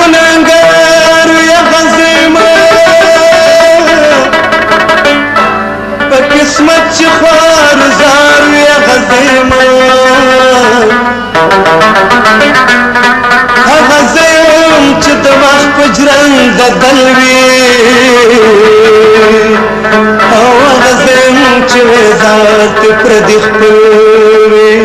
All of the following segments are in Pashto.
ګناهګار یا غزیمه په قسمت چې خوار زار یا غزیمه هغه زیم چې د وخت په جرنګ دل وي او هغه زیم چې ذات پردي خپل وي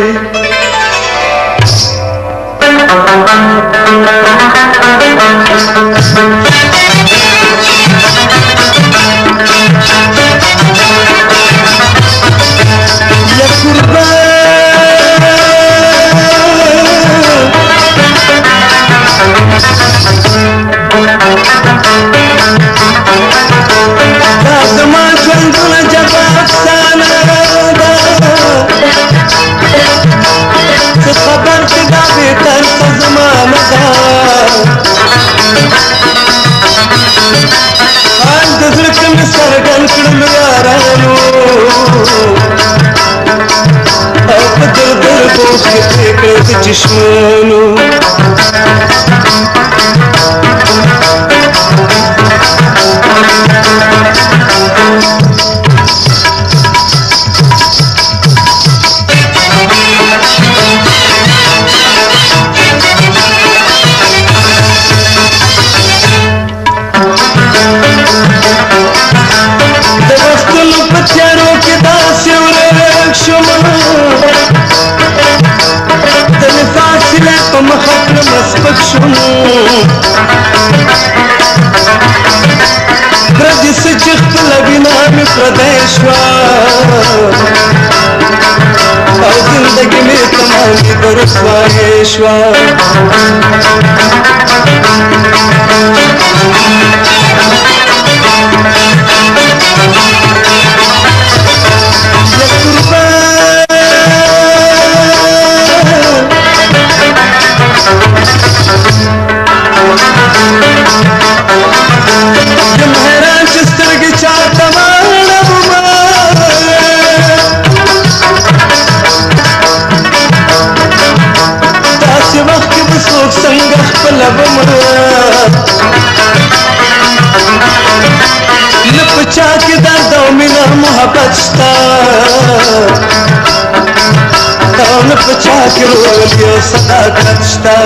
سرګن کړل یارانو او په دردر بوج کې کړل د چشمانو پردی سے چې خپله وینا مې پردی شوه او زندګي مې تمامي د رسوایۍ شوه نه په چا کې درد او مینه محبت شته او نه په چا کې رولي او صداقت شته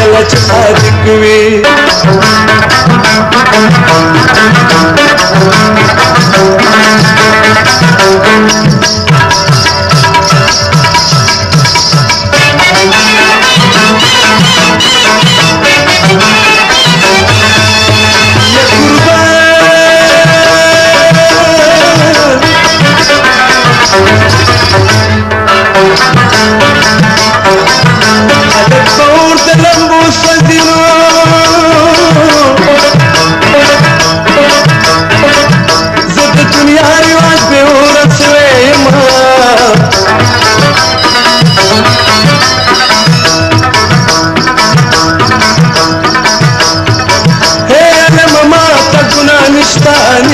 کله چې صادق وي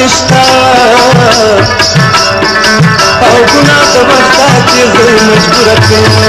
نشتا او ګناه د وخت چې زه مجبور کړم